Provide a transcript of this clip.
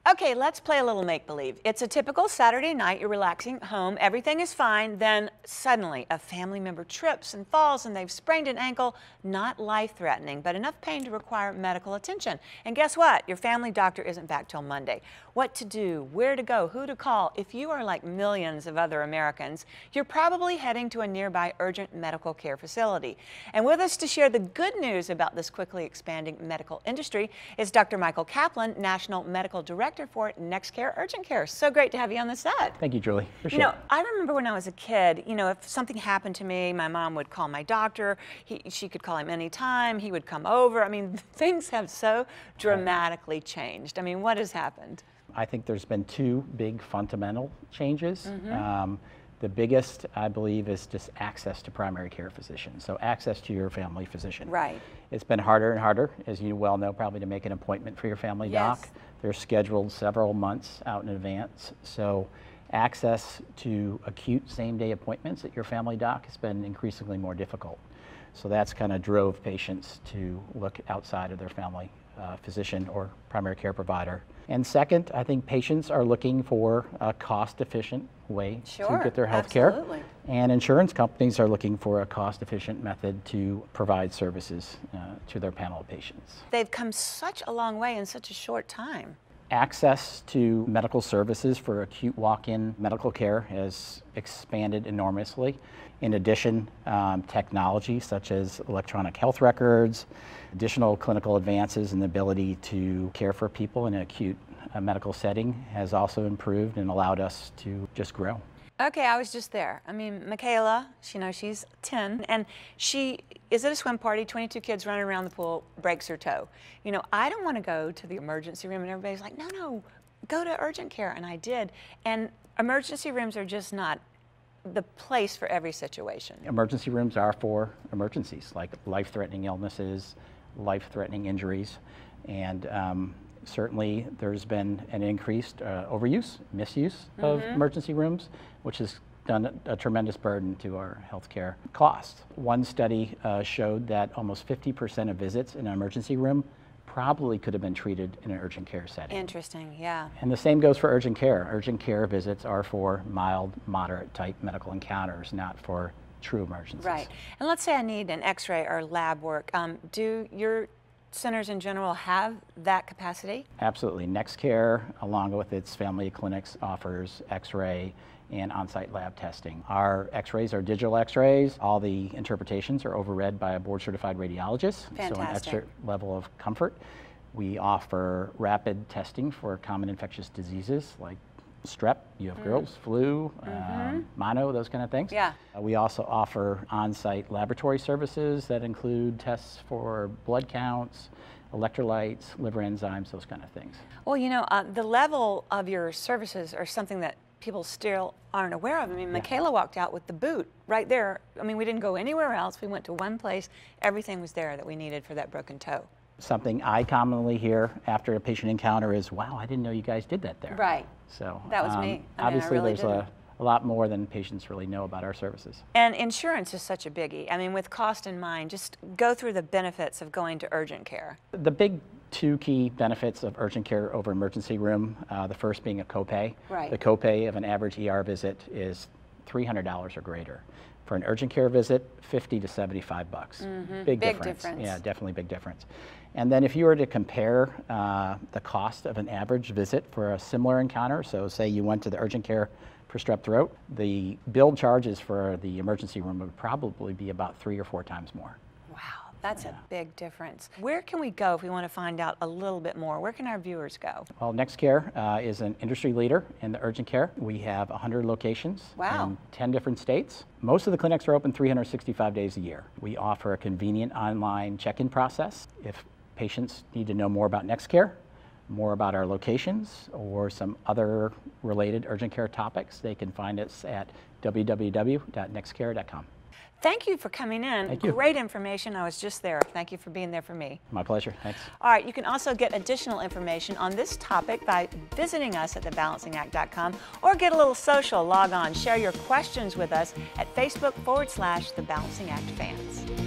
Okay, let's play a little make-believe. It's a typical Saturday night, you're relaxing at home, everything is fine, then suddenly a family member trips and falls and they've sprained an ankle, not life-threatening, but enough pain to require medical attention. And guess what? Your family doctor isn't back till Monday. What to do, where to go, who to call? If you are like millions of other Americans, you're probably heading to a nearby urgent medical care facility. And with us to share the good news about this quickly expanding medical industry is Dr. Michael Kaplan, National Medical Director for NextCare Urgent Care. So great to have you on the set. Thank you, Julie. Appreciate it. I remember when I was a kid, if something happened to me, my mom would call my doctor. She could call him anytime. He would come over. I mean, things have so dramatically changed. I mean, what has happened? I think there's been two big fundamental changes. The biggest, I believe, is just access to primary care physicians. So access to your family physician. Right. It's been harder and harder, as you well know, probably to make an appointment for your family doc. They're scheduled several months out in advance. So access to acute same-day appointments at your family doc has been increasingly more difficult. So that's kind of drove patients to look outside of their family physician or primary care provider. And second, I think patients are looking for a cost-efficient way to get their health care. And insurance companies are looking for a cost-efficient method to provide services to their panel of patients. They've come such a long way in such a short time. Access to medical services for acute walk-in medical care has expanded enormously. In addition, technology such as electronic health records, additional clinical advances in the ability to care for people in an acute medical setting has also improved and allowed us to just grow. Okay, I was just there. I mean, Michaela, she's 10, and she is at a swim party, 22 kids running around the pool, breaks her toe. I don't want to go to the emergency room, and everybody's like, no, go to urgent care, and I did. And emergency rooms are just not the place for every situation. Emergency rooms are for emergencies, like life-threatening illnesses, life-threatening injuries, and certainly there's been an increased overuse, misuse of emergency rooms, which has done a tremendous burden to our healthcare costs. One study showed that almost 50% of visits in an emergency room probably could have been treated in an urgent care setting. Interesting, yeah. And the same goes for urgent care. Urgent care visits are for mild, moderate type medical encounters, not for true emergencies. Right. And let's say I need an x-ray or lab work. Do your centers in general have that capacity? Absolutely. NextCare, along with its family of clinics, offers x-ray and on-site lab testing. Our x-rays are digital x-rays. All the interpretations are overread by a board-certified radiologist. Fantastic. So an extra level of comfort. We offer rapid testing for common infectious diseases like strep, you have girls, flu, mono, those kind of things. Yeah. We also offer on-site laboratory services that include tests for blood counts, electrolytes, liver enzymes, those kind of things. Well, the level of your services are something that people still aren't aware of. I mean, Michaela walked out with the boot right there. I mean, we didn't go anywhere else. We went to one place. Everything was there that we needed for that broken toe. Something I commonly hear after a patient encounter is, wow, I didn't know you guys did that there. Right. So that was me. Obviously, really there's a lot more than patients really know about our services. And insurance is such a biggie. I mean, with cost in mind, just go through the benefits of going to urgent care. The big two key benefits of urgent care over emergency room, the first being a copay. Right. The copay of an average ER visit is $300 or greater. For an urgent care visit, $50 to $75. Big difference. Yeah, definitely big difference. And then if you were to compare the cost of an average visit for a similar encounter, so say you went to the urgent care for strep throat, the billed charges for the emergency room would probably be about 3 or 4 times more. Wow, that's a big difference. Where can we go if we want to find out a little bit more? Where can our viewers go? Well, NextCare is an industry leader in the urgent care. We have 100 locations in 10 different states. Most of the clinics are open 365 days a year. We offer a convenient online check-in process. If patients need to know more about NextCare, more about our locations, or some other related urgent care topics, they can find us at www.nextcare.com. Thank you for coming in. Thank you. Great information. I was just there. Thank you for being there for me. My pleasure. Thanks. All right, you can also get additional information on this topic by visiting us at thebalancingact.com or get a little social. Log on, share your questions with us at Facebook.com/The Balancing Act Fans.